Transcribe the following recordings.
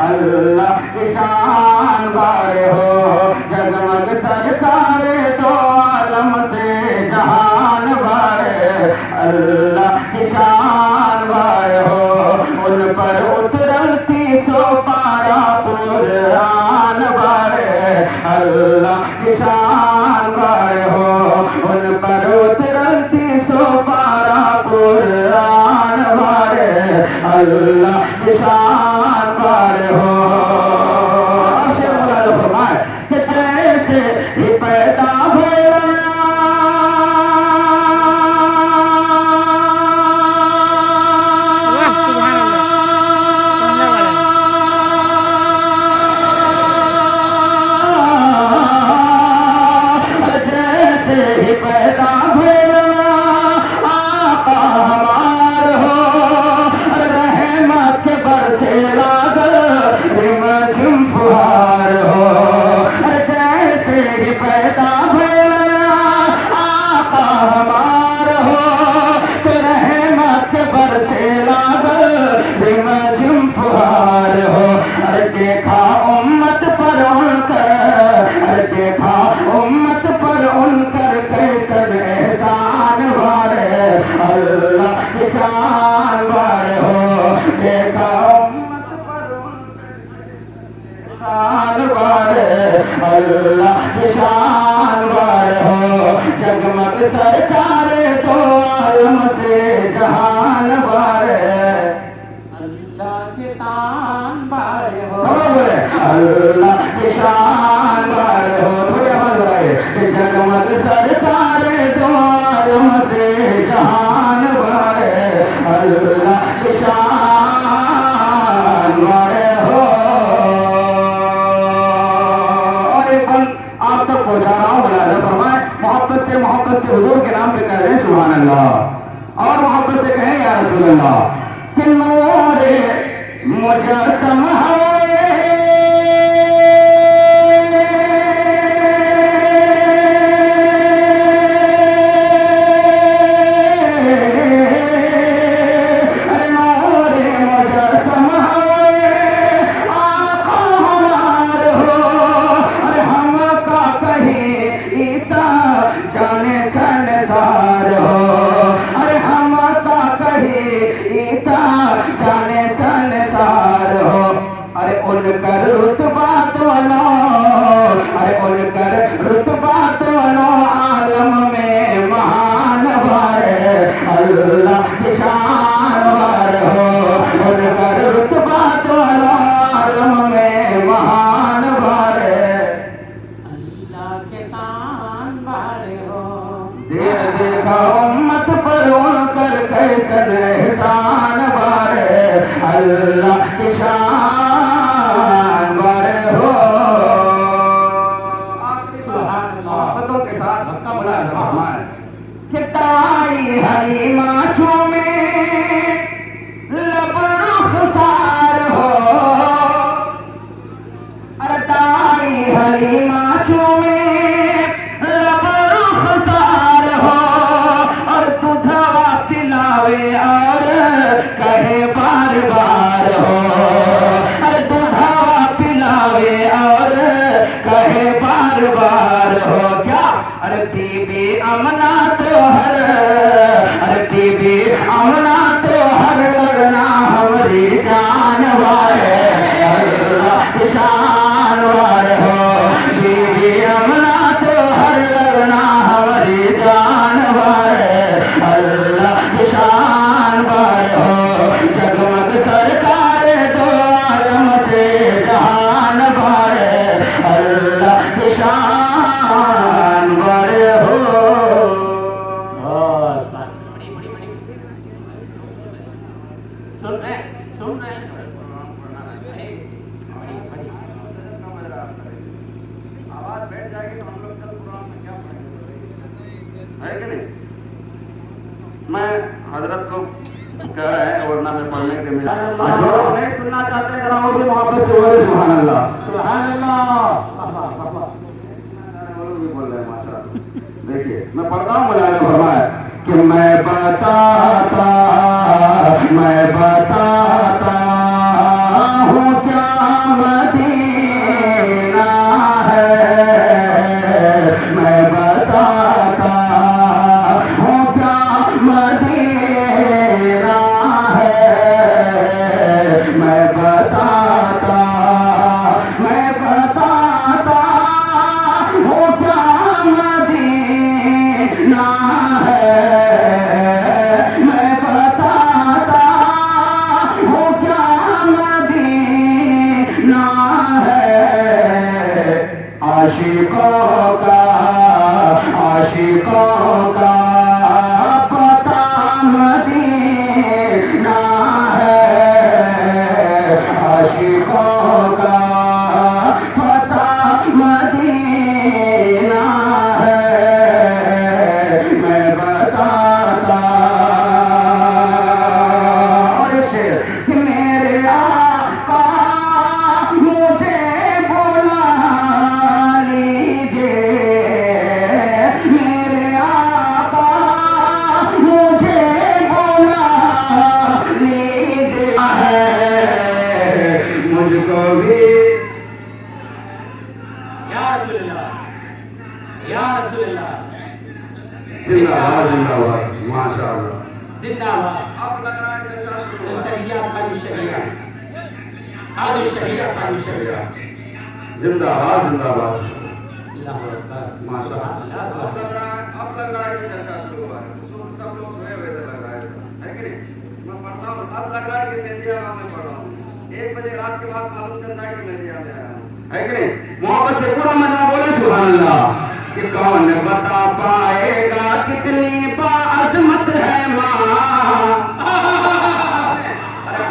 अल्लाह की शान बारे हो जगमग सरकारे दो आलम से जहान बारे अल्लाह की शान बारे हो उन पर उतरती सो पारा कुरान बारे अल्लाह की शान बारे हो उन पर उतरती सो पारा कुरान बारे अल्लाह की शान बारे हो फरमाए कि कैसे ही पैदा देखा उम्मत पर उम्मत पर उनकर कैसन एहसान वारे अल्लाह की शान वारे हो देखा उम्मत पर शान वारे अल्लाह की शान वारे हो जगमग सरकारे दो आलम से जहान वारे अल्लाह की शान वारे हो अल्लाह की शान वारे हो थोड़ी आवाज बढ़ाइए जगमग सरकारे दो आलम से जहान वारे अल्लाह की शान वारे हो और एक पल आप तक पहुंचा रहा हूँ बुलाना फरमाए मोहब्बत से हुजूर के नाम पे कह रहे हैं सुभान अल्लाह और मोहब्बत से कहें या रसूल अल्लाह कि नूरे मुजस्सम उनकर रुतबा तो लो अरे उनकर रुतबा तो लो आलम में महान वारे अल्लाह की शान वारे हो उनकर रुतबा तो लो आलम में महान वारे अल्लाह के शान वारे हो देखा उम्मत पर उनकर कैसन एहसान वारे अल्लाह की शान हलीमा चूमे लब रुखसार हो अरे ताई हलीमा चूमे लब रुखसार हो और तुझवा पिलावे और कहे बार बार हो अरे तुझवा पिलावे और कहे बार बार हो क्या अरे बीबी अमना तो हर अरे बीबी अमना तो हर लगना हमारी जान वारे अल्लाह की शान वारे हो बीबी अमना तो हर लगना हमारी जान वारे अल्लाह की शान वारे हो जगमग सरकारे दो आलम से जहान वारे अल्लाह की शान वारे हो सुन रहे आवाज बैठ जाएगी तो हम लोग कल कुरान में क्या पढ़ेंगे है कि नहीं मैं हजरत को कह रहे हैं वरना मैं पढ़ने के मिला नहीं सुनना चाहते हैं जरा और भी मोहब्बत से बोले सुभान अल्लाह सुभान अल्लाह भी बोल रहे हैं माशाअल्लाह देखिए मैं पढ़ता हूँ मौलाना फरमाए कि मैं बताता हूँ क्या जिंदाबाद जिंदाबाद माशाअल्लाह जिंदाबाद। अब लग रहा है जलसा शुरू हुआ। शरिया काली शरिया काली शरिया काली शरिया जिंदाबाद जिंदाबाद अल्लाहु अकबर माशाअल्लाह। माशाअल्लाह। अब लग रहा है कि जलसा शुरू हुआ है। सब लोग सोए हुए थे, लग रहा है कि नहीं? मैं पढ़ता हूँ, अब लग रहा है कि मेहंदिया में पढ़ रहा हूँ। 1 बजे रात के बाद मालूम चलता है कि मेहंदिया में आया हूँ, है कि नहीं? मोहब्बत से पूरा मन में बोले सुभान अल्लाह। कि कौन बता पाएगा कितनी बाअज़मत है माँ,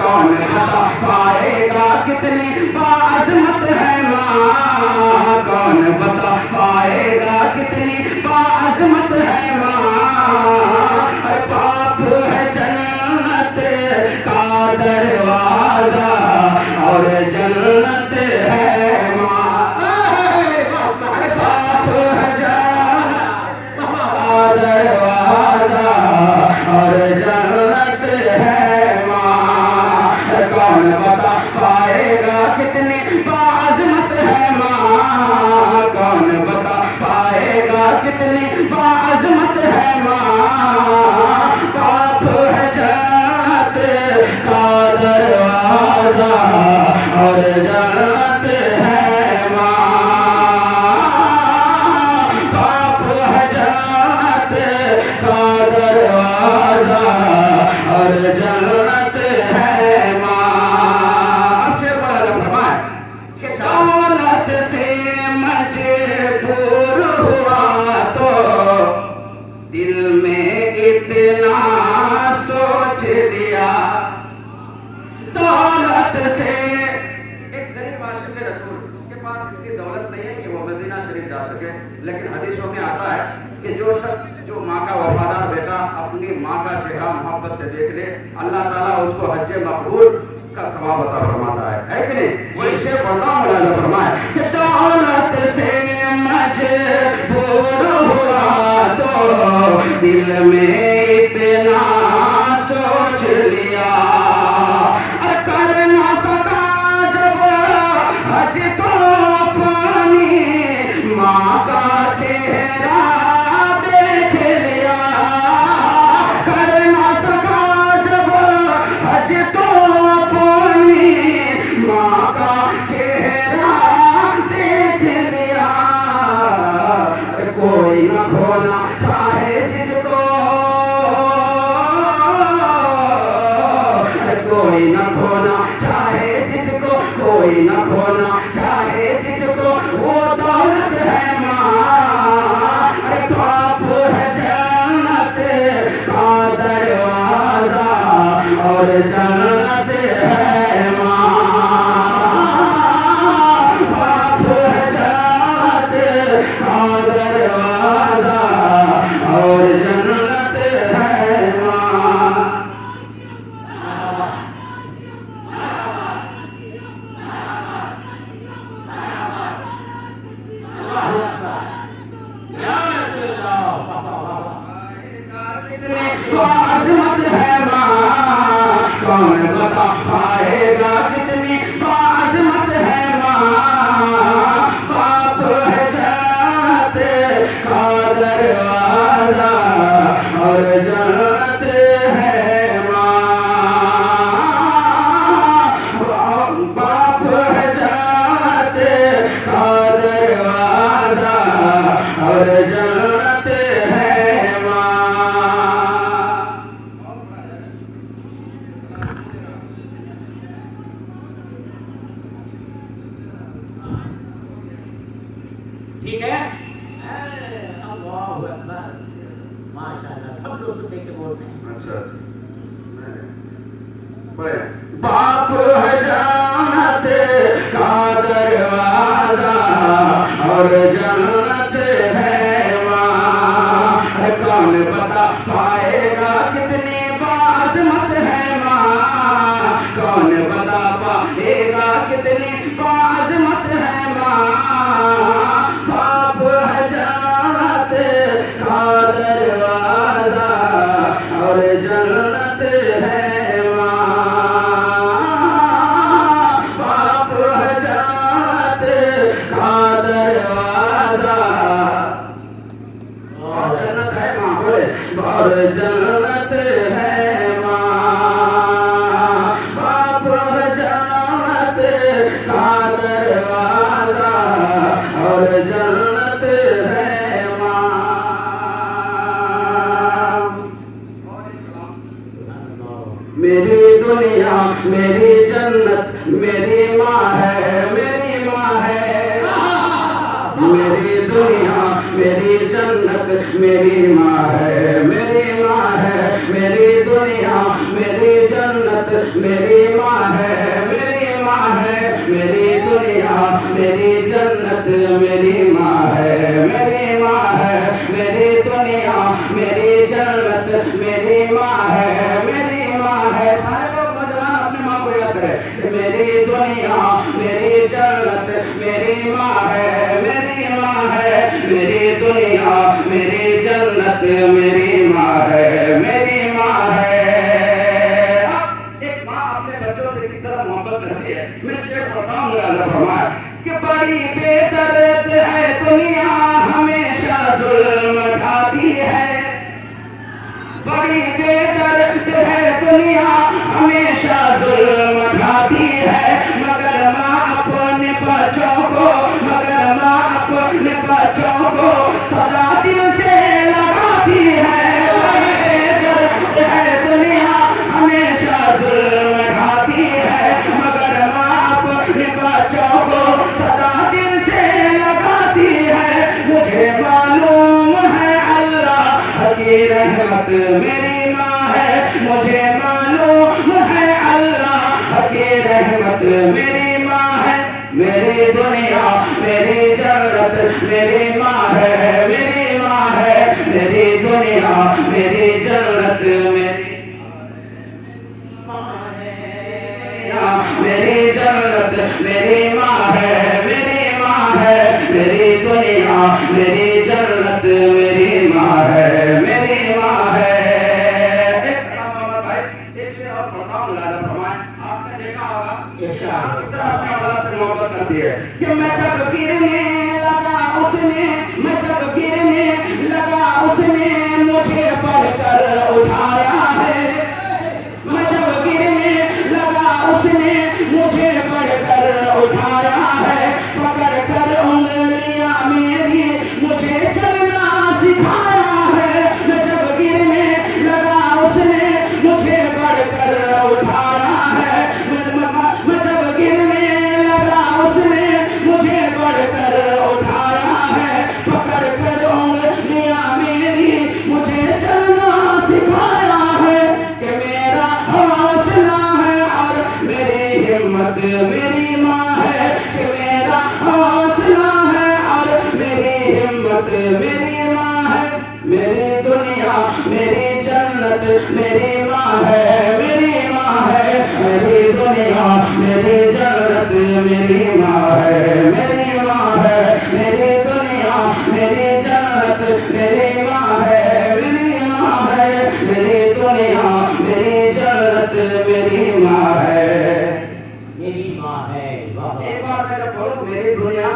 कौन बता पाएगा कितनी बाअज़मत है माँ, कौन बता पाएगा कितनी बाअज़मत है माँ। अरे बाप है जन्नत का दरवाजा और जन्नत है माँ। अरे बाप है जन्नत का दरवाजा और जन्नत है माँ। कौन बता पाएगा कितनी बाअज़मत है माँ, कौन बता पाएगा कितनी बाअज़मत है माँ। बाप है जन्नत का दरवाजा और जन्नत है माँ। बाप है जन्नत का दरवाजा और जन्नत है माँ। अब शेर बड़ा जब फरमाए कि दौलत से मजबूर हुआ तो दिल में इतना सोच लिया। दौलत से एक गरीब आशिक़ रसूल, उसके पास इतनी दौलत नहीं है कि वो मदीना शरीफ जा सके, लेकिन हदीसों में आता है कि जो शख्स जो माँ का वफादार बेटा अपनी माँ का चेहरा मोहब्बत से देख ले, अल्लाह ताला उसको हज मकबूल का सवाब अता फरमाता है कि नहीं? वही शेर पढ़ता हूँ, मौलाना फरमाए कि दौलत से मजबूर हुआ तो दिल में इतना सोच लिया। अरे कर ना सका जब हज तो अपनी माँ का चेहरा देख लिया। कर ना सका जब हज तो अपनी माँ का चेहरा देख लिया। कोई न खोना चाहे जिसको, कोई न खोना चाहे जिसको, कोई न खोना चाहे जिसको, वो दौलत है माँ। अरे बाप है जन्नत का दरवाजा और जन्नत है माँ। बाप है जन्नत का दरवाजा और जन्नत है माँ। बाअज़मत है माँ, कौन बता पाएगा कितनी बाअज़मत है माँ। बाप है जन्नत का दरवाजा और जन्नत है माँ। बाप है जन्नत का दरवाजा और जन्नत है माँ। ठीक है? अल्लाहु अकबर माशाअल्लाह। सब लोग सुनने के बोल रहे हैं। अच्छा बाप है जन्नत का दरवाजा और जन्नत है माँ। कौन बता पाएगा कितनी बाअज़मत है माँ, कौन बता पाएगा कितनी बाअज़मत है माँ। बाप है जन्नत का दरवाजा और जन्नत है माँ। जन्नत मेरी माँ है, मेरी माँ है। मेरी दुनिया मेरी जन्नत मेरी माँ है, मेरी माँ है। मेरी दुनिया मेरी जन्नत मेरी माँ है, मेरी माँ है। मेरी दुनिया मेरी जन्नत मेरी माँ है, मेरी माँ है। मेरी दुनिया मेरी जन्नत मेरी माँ है, मेरी माँ है। सारे लोग नौजवान अपनी माँ को याद करें। मेरी दुनिया मेरी जन्नत मेरी माँ है, मेरी माँ है। मेरी दुनिया मेरी जन्नत मेरी माँ है, मेरी माँ है। अब एक माँ अपने बच्चों से किस तरह मोहब्बत करती है, मैं शेर बताऊंगा। फरमाया कि बड़ी बेदर्द है दुनिया, हमेशा जुल्म ढाती है। बड़ी बेदर्द है दुनिया, हमेशा जुल्म ढाती है। मगर माँ अपने बच्चों को, मगर माँ अपने बच्चों को सदा दिल से लगाती है। बड़ी बेदर्द है दुनिया, हमेशा जुल्म ढाती है। मगर माँ अपने बच्चों को सदा दिल से लगाती है। मुझे मालूम है अल्लाह की रहमत मेरी माँ है, मुझे मालूम है अल्लाह की रहमत मेरी माँ है। मेरी दुनिया मेरी जन्नत मेरी माँ है, मेरी माँ है। मेरी दुनिया मेरी जन्नत मेरी माँ है, मेरी जन्नत मेरी माँ है, मेरी माँ है। मेरी दुनिया मेरी जन्नत मेरी माँ है, मेरी माँ है। एक शेर और बताऊं लाला फरमाए, आपने देखा होगा किस तरह अपने औलाद से मोहब्बत करती है कि मैं जब गिरने लगा उसने, मैं जब गिरने लगा उसने मुझे पढ़कर उठाया है। मैं जब गिरने लगा उसने मुझे पढ़कर उठाया है। पकड़ कर उंगलियां मेरी मुझे चलना सिखाया है। मैं जब गिरने लगा उसने मुझे पढ़कर उठाया है। मैं जब गिरने लगा उसने मुझे पढ़कर उठाया है। पकड़ कर उंगलियां मेरी मुझे चलना सिखाया है। कि मेरा हौसला है और मेरी हिम्मत मेरी माँ है। कि मेरा हौसला है और मेरी हिम्मत मेरी माँ है। मेरी दुनिया मेरी जन्नत मेरी माँ है, मेरी माँ है। मेरी दुनिया मेरी जन्नत मेरी माँ है, मेरी माँ है। मेरी दुनिया मेरी जन्नत मेरी माँ है, मेरी माँ है। मेरी दुनिया मेरी जन्नत मेरी माँ है, मेरी माँ है। एक बार मेरे बोलो मेरी दुनिया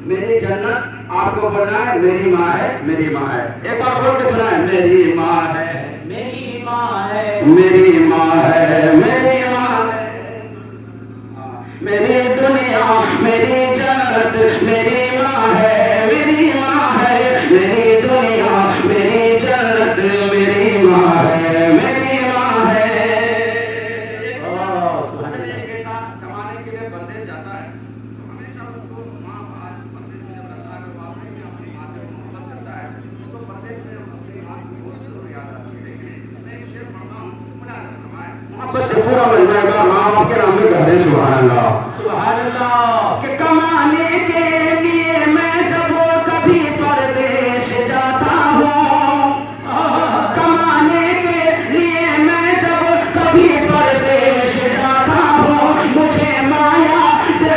मेरी जन्नत, आपको बोलना है मेरी माँ है, मेरी माँ है। एक बार बोल के सुना है मेरी माँ है, मेरी माँ है, मेरी माँ है, मेरी माँ है। मेरी दुनिया मेरी जन्नत मेरी माँ है, मेरी माँ है। मेरी दुनिया मेरी जन्नत मेरी माँ है, मेरी माँ है। कमाने के लिए परदेश जाता है तो हमेशा उसको माँ बाप परदेश में जब रहता है, अगर वापस में अपनी माँ से मोहब्बत करता है तो परदेश में अपनी माँ की बहुत जरूर याद आती है। लेकिन मैं एक शेर पढ़ता हूँ, मोहब्बत से पूरा मिल जाएगा। माँ बाप के नाम में कह दे सुभान अल्लाह, सुभान अल्लाह। कि कमाने के लिए मैं जब कभी परदेश जाता हूँ, कमाने के लिए मैं जब कभी परदेश जाता हूँ, मुझे माया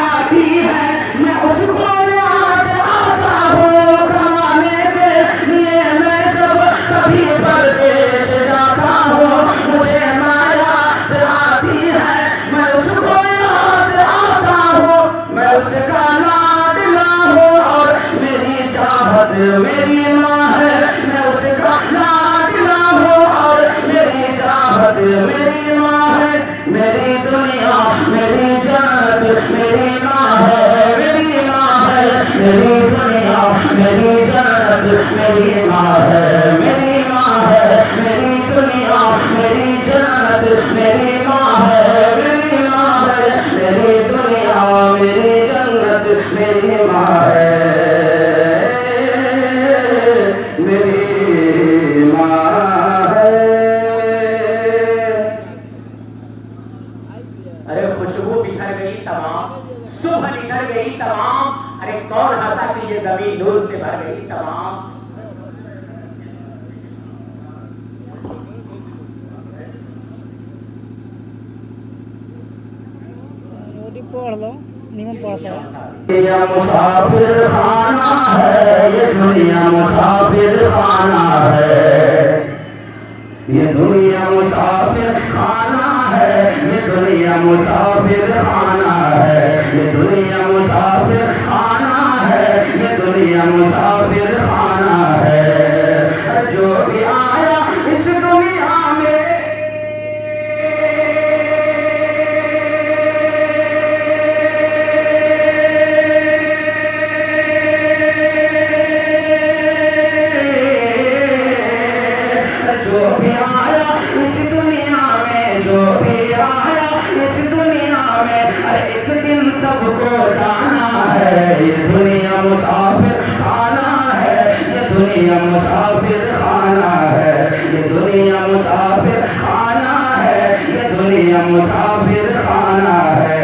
आती है, मैं उसको याद आता हूँ। कमाने के लिए मैं जब कभी परदेश जाता हूँ, मुझे माया आती है, मैं उसको याद आता हूँ। मैं उसका लाडला हूँ और मेरी चाहत मेरी माँ है। मैं उसका लाडला हूँ और मेरी चाहत मेरी माँ है। मेरी दुनिया मेरी जन्नत मेरी माँ है, मेरी माँ है। मेरी दुनिया मेरी जन्नत मेरी माँ है, मेरी माँ है। मेरी दुनिया मेरी जन्नत मेरी माँ है, मेरी माँ है। तमाम, सुबह निकल गई तमाम, अरे कौन हंसा कि ये जमीन नूर से भर गई तमाम। पढ़ लो नियम पढ़ता दुनिया मुसाफिर खाना है, ये दुनिया मुसाफिर खाना है, ये दुनिया मुसाफिर खाना है, ये दुनिया मुसाफिर खाना है, ये दुनिया मुसाफिर खाना है, ये दुनिया मुसाफिर खाना है। जो भी आया इस दुनिया में एक दिन सबको जाना है, ये दुनिया मुसाफिर खाना है, ये दुनिया मुसाफिर खाना है, ये दुनिया मुसाफिर खाना है, ये दुनिया मुसाफिर खाना है।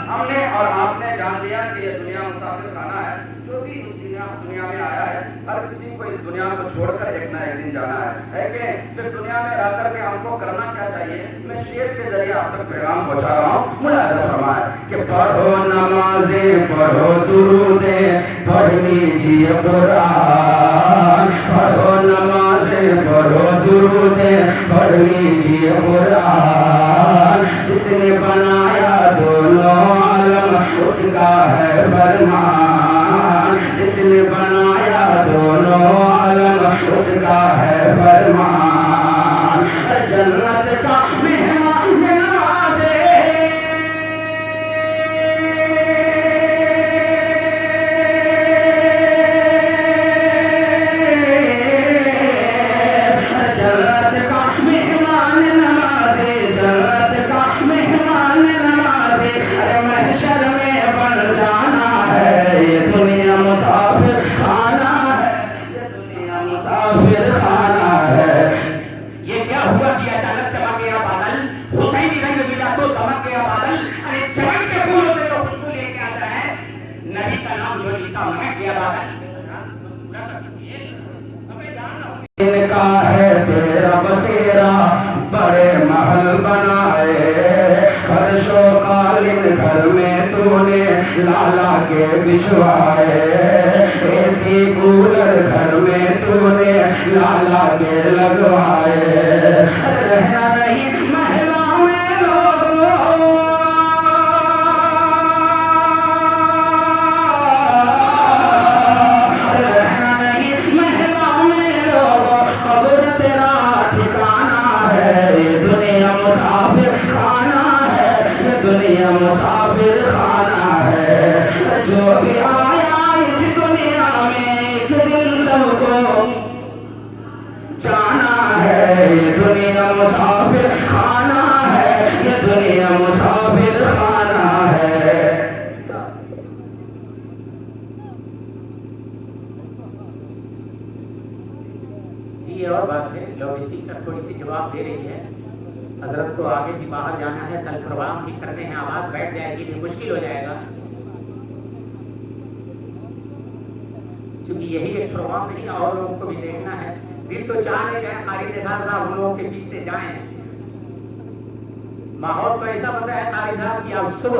हमने और आपने जान लिया कि ये दुनिया मुसाफिर खाना है। जो भी इस दुनिया में आया है, हर किसी को इस दुनिया को छोड़कर एक ना एक दिन जाना है कि फिर दुनिया में रह करके हमको करना क्या चाहिए। मैं शेर के जरिए आप तक पैगाम पहुंचा रहा हूँ। मुलाज़ा फरमाए कि पढ़ो नमाज़ें, पढ़ो दुरूदें, पढ़ लीजिए कुरान, पढ़ो नमाज़ें, पढ़ो दुरूदें, पढ़ लीजिए कुरान। जिसने बनाया दोनों आलम उसका है फरमान, जिसने बनाया दोनों आलम उसका है फरमान। जन्नत का मेहमान नवाज़े, जन्नत का मेहमान नवाज़े, जन्नत का मेहमान नवाज़े। अरे महशर में बन जाना है, ये दुनिया मुसाफिर खाना है, ये दुनिया मुसाफिर खाना है। ये क्या हुआ कि अचानक चमक गया बादल, हुसैनी रंग मिला तो चमक गया बादल। अरे चमक के फूलों से तो खुशबू लेके आता है, नबी का नाम जो लिखा महक गया बादल। इनका है तेरा बसेरा, बड़े महल बनाए, फर्शो कालीन घर में तूने लाला के बिछवाए, एसी कूलर घर में तूने लाला के लगवाए। रहना नहीं महिला में लोगों, रहना नहीं महिला में लोगों, कब्र तेरा ठिकाना है, ये दुनिया मुसाफिर खाना है, ये दुनिया मुसाफिर खाना है। जो भी आया इस दुनिया में एक दिन सबको जाना है, ये दुनिया मुसाफिर खाना है, ये दुनिया मुसाफिर खाना है। ये और बात है, लॉजिस्टिक का थोड़ी सी जवाब दे रही है। हजरत को आगे भी बाहर जाना है, कल प्रोग्राम भी करने हैं, आवाज बैठ जाएगी भी मुश्किल हो जाएगा। क्योंकि यही एक प्रोग्राम नहीं, और लोगों को भी देखना है। दिल तो चाह नहीं रहे कारी निसार साहब उन लोगों के बीच से जाएं। माहौल तो ऐसा बन रहा है कारी साहब की अब सुबह